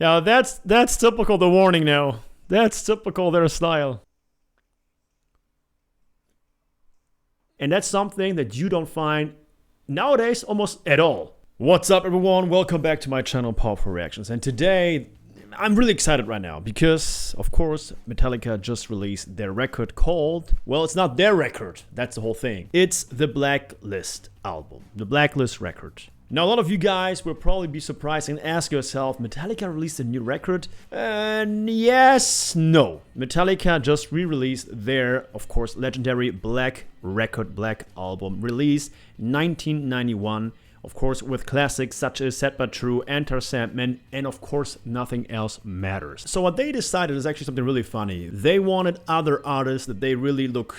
Yeah, that's typical the Warning now. That's typical their style. And that's something that you don't find nowadays almost at all. What's up, everyone? Welcome back to my channel, Powerful Reactions. And today, I'm really excited right now because, of course, Metallica just released their record called, well, it's not their record, that's the whole thing. It's the Blacklist album, the Blacklist record. Now, a lot of you guys will probably be surprised and ask yourself, Metallica released a new record? And yes, no. Metallica just re-released their, of course, legendary Black record, Black album, released 1991. Of course, with classics such as Sad But True, Enter Sandman, and of course, Nothing Else Matters. So what they decided is actually something really funny. They wanted other artists that they really look,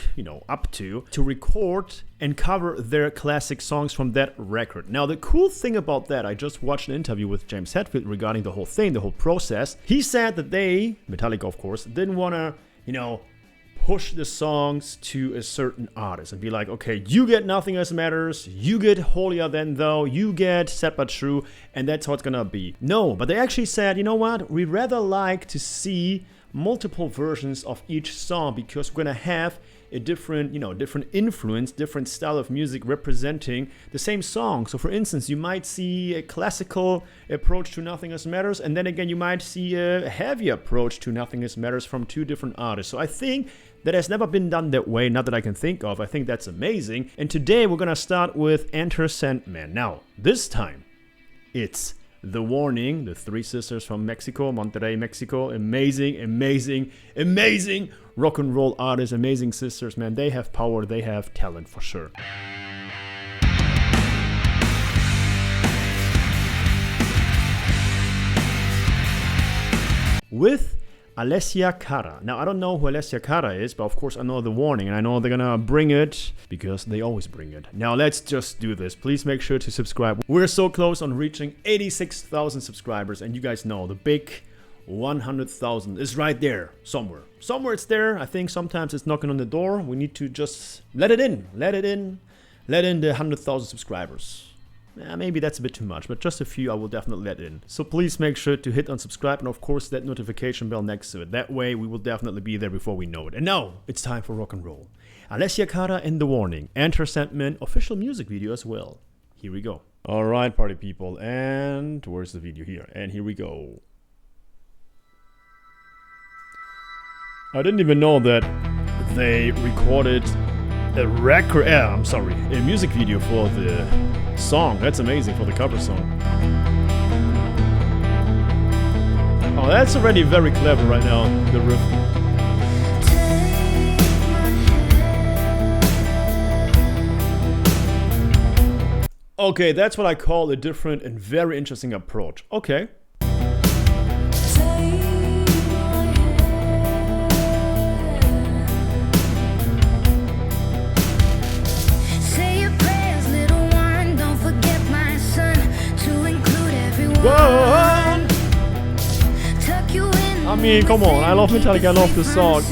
up to record and cover their classic songs from that record. Now, the cool thing about that, I just watched an interview with James Hetfield regarding the whole thing, the whole process. He said that they, Metallica of course, didn't want to, push the songs to a certain artist and be like, okay, you get Nothing Else Matters, you get Holier Than Thou, you get Sad But True, and that's how it's gonna be. No, but they actually said, you know what, we'd rather like to see multiple versions of each song because we're gonna have a different, different influence, different style of music representing the same song. So for instance, you might see a classical approach to Nothing Else Matters, and then again, you might see a heavy approach to Nothing Else Matters from two different artists. So I think that has never been done that way, not that I can think of. I think that's amazing. And today we're gonna start with Enter Sandman. Now, this time, it's The Warning, the three sisters from Mexico, Monterrey, Mexico. Amazing, amazing, amazing rock and roll artists, amazing sisters, man. They have power, they have talent for sure. With Alessia Cara. Now, I don't know who Alessia Cara is, but of course I know The Warning, and I know they're gonna bring it because they always bring it. Now, let's just do this. Please make sure to subscribe. We're so close on reaching 86,000 subscribers, and you guys know the big 100,000 is right there somewhere. Somewhere it's there. I think sometimes it's knocking on the door. We need to just let it in. Let in the 100,000 subscribers. Maybe that's a bit too much, but just a few I will definitely let in. So please make sure to hit unsubscribe and of course that notification bell next to it. That way we will definitely be there before we know it. And now it's time for rock and roll. Alessia Cara and The Warning. Enter Sandman official music video as well. Here we go. Alright, party people, and where's the video here? And here we go. I didn't even know that they recorded a music video for the song. That's amazing, for the cover song. Oh, that's already very clever right now, the riff. Okay, that's what I call a different and very interesting approach. Okay. I mean, come on, I love Metallica, I love this song.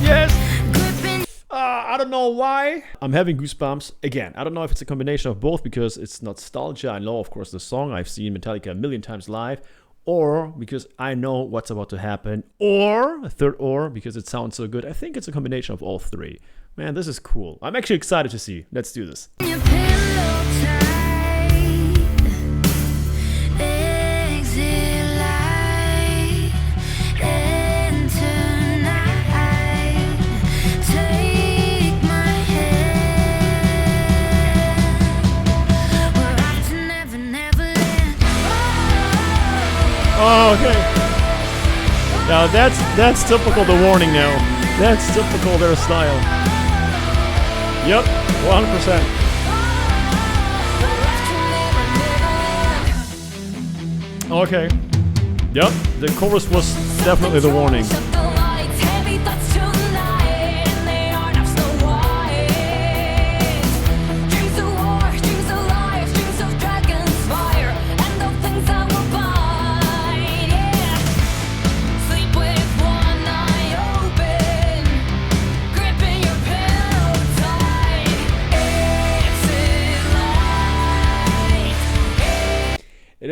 Yes! I don't know why. I'm having goosebumps again. I don't know if it's a combination of both because it's nostalgia. I know, of course, the song. I've seen Metallica a million times live. Or because I know what's about to happen. Or, a third or, because it sounds so good. I think it's a combination of all three. Man, this is cool. I'm actually excited to see. Let's do this. Oh, okay. Now that's typical The Warning now. That's typical their style. Yep, 100%. Okay. Yep, the chorus was definitely The Warning.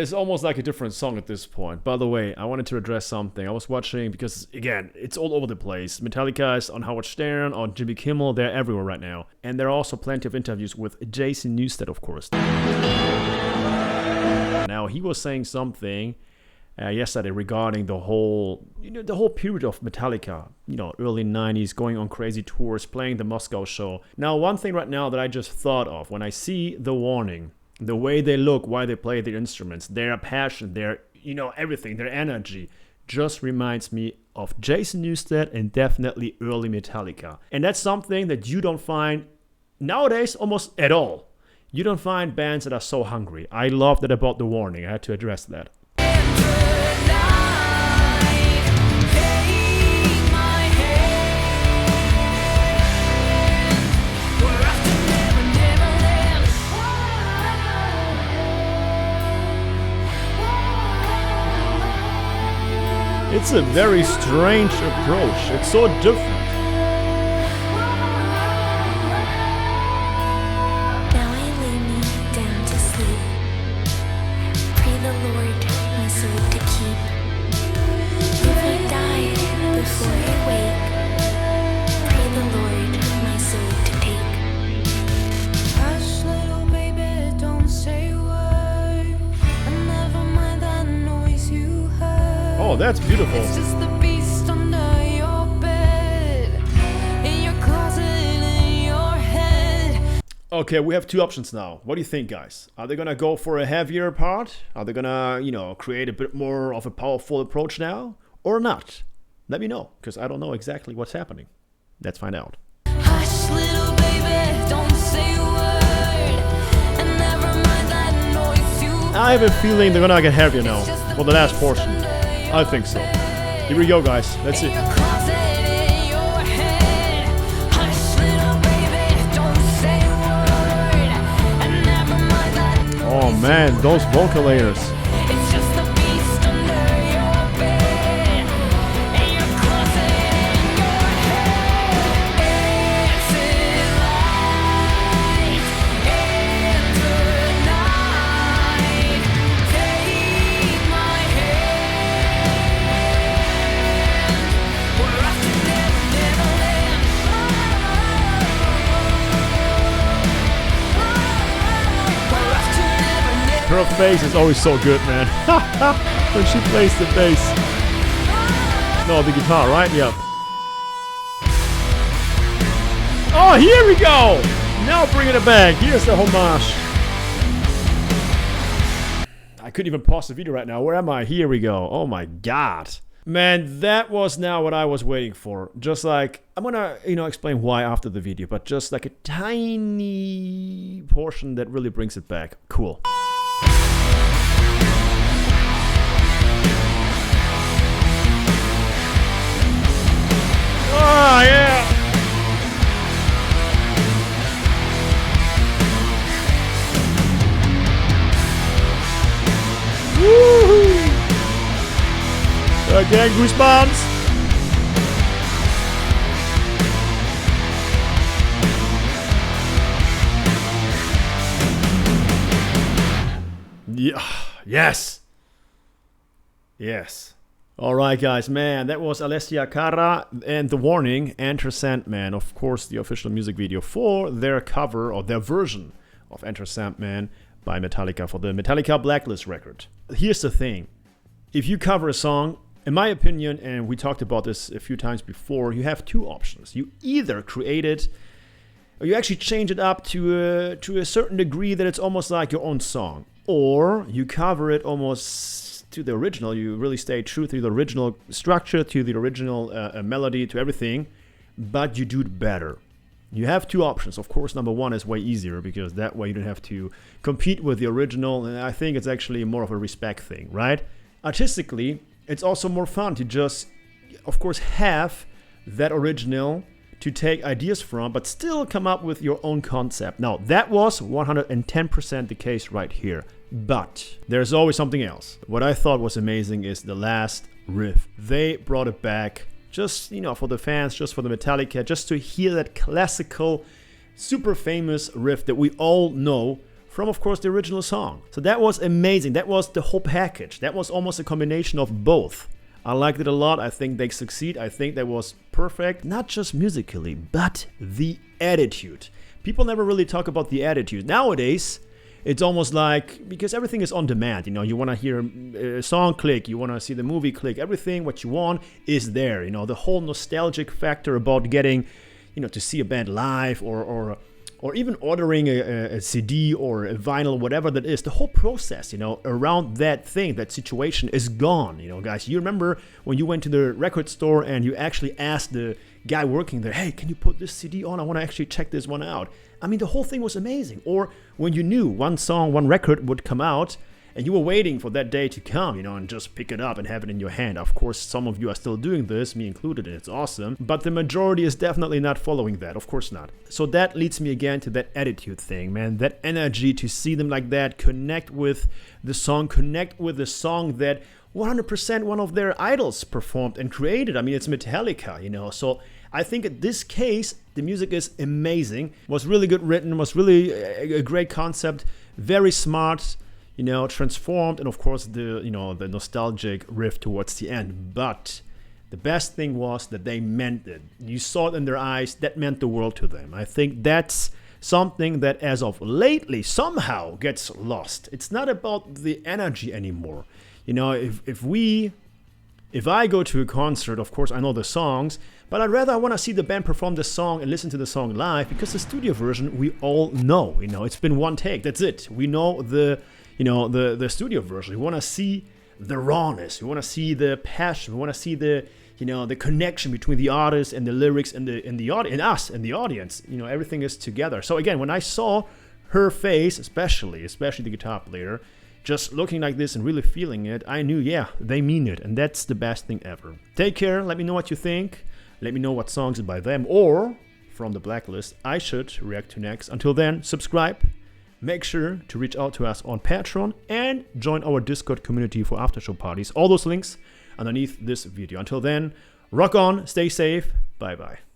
is almost like a different song at this point. By the way, I wanted to address something. I was watching because, again, it's all over the place. Metallica is on Howard Stern, on Jimmy Kimmel. They're everywhere right now. And there are also plenty of interviews with Jason Newsted, of course. Now, he was saying something yesterday regarding the whole period of Metallica, early 90s, going on crazy tours, playing the Moscow show. Now, one thing right now that I just thought of when I see the Warning, the way they look, why they play their instruments, their passion, their, everything, their energy, just reminds me of Jason Newsted and definitely early Metallica. And that's something that you don't find nowadays almost at all. You don't find bands that are so hungry. I love that about the Warning. I had to address that. It's a very strange approach. It's so different. Now I lay me down to sleep. Pray the Lord my soul to keep. If I die before I wake, pray the Lord my soul to take. Hush, little baby, don't say a word. And never mind that noise you heard. Oh, that's beautiful. It's just the beast under your bed, in your closet, in your head. Okay, we have two options now. What do you think, guys? Are they gonna go for a heavier part? Are they gonna, create a bit more of a powerful approach now? Or not? Let me know, because I don't know exactly what's happening. Let's find out. Hush, little baby, don't say a word, and never mind that noise you I have a feeling they're gonna get heavier now for the last portion. I think so. Here we go, guys. Let's see. your closet, in your head. Hush, little baby, don't say a word, and never mind that Oh man, those vocal layers. it's just the beast under your bed, in your closet, in your head. It's light in the night. Take my hand. We're off to Neverland. We're off to Neverland. Her face is always so good, man. When she plays the bass. No, the guitar, right? Yep. Oh, here we go! Now bringing it back. Here's the homage. I couldn't even pause the video right now. Where am I? Here we go. Oh my god. Man, that was now what I was waiting for. Just like, I'm gonna, explain why after the video, but just like a tiny portion that really brings it back. Cool. Oh, yeah! Woohoo! Again, goosebumps! Yeah, yes! Yes. Alright guys, man, that was Alessia Cara and The Warning, Enter Sandman, of course the official music video for their cover, or their version of Enter Sandman by Metallica for the Metallica Blacklist record. Here's the thing, if you cover a song, in my opinion, and we talked about this a few times before, you have two options. You either create it, or you actually change it up to a certain degree that it's almost like your own song. Or you cover it almost to the original, you really stay true to the original structure, to the original melody, to everything, but you do it better. You have two options. Of course, number one is way easier because that way you don't have to compete with the original, and I think it's actually more of a respect thing, right? Artistically, it's also more fun to just, of course, have that original to take ideas from, but still come up with your own concept. Now, that was 110% the case right here. But there's always something else. What I thought was amazing is the last riff. They brought it back just, for the fans, just for the Metallica, just to hear that classical, super famous riff that we all know from, of course, the original song. So that was amazing. That was the whole package. That was almost a combination of both. I liked it a lot. I think they succeed. I think that was perfect, not just musically, but the attitude. People never really talk about the attitude. Nowadays, it's almost like, because everything is on demand, you know, you want to hear a song, click, you want to see the movie, click, everything what you want is there, you know, the whole nostalgic factor about getting, you know, to see a band live or even ordering a CD or a vinyl, whatever that is, the whole process, you know, around that thing, that situation is gone, you know, guys. You remember when you went to the record store and you actually asked the guy working there, hey, can you put this CD on? I want to actually check this one out. I mean, the whole thing was amazing. Or when you knew one song, one record would come out, and you were waiting for that day to come, you know, and just pick it up and have it in your hand. Of course, some of you are still doing this, me included, and it's awesome. But the majority is definitely not following that. Of course not. So that leads me again to that attitude thing, man. That energy to see them like that, connect with the song that 100% one of their idols performed and created. I mean, it's Metallica, you know. So I think in this case, the music is amazing. Was really good written, was really a great concept, very smart, you know, transformed, and of course the nostalgic riff towards the end. But the best thing was that they meant it. You saw it in their eyes. That meant the world to them. I think that's something that as of lately somehow gets lost. It's not about the energy anymore. You know, if I go to a concert, of course I know the songs, but I want to see the band perform the song and listen to the song live, because the studio version we all know. You know, it's been one take. That's it. We know the studio version. We want to see the rawness. We want to see the passion. We want to see the connection between the artist and the lyrics and the audience and us and the audience. You know, everything is together. So again, when I saw her face, especially the guitar player, just looking like this and really feeling it, I knew, yeah, they mean it, and that's the best thing ever. Take care. Let me know what you think. Let me know what songs by them or from the Blacklist I should react to next. Until then, subscribe. Make sure to reach out to us on Patreon and join our Discord community for after-show parties. All those links underneath this video. Until then, rock on, stay safe, bye-bye.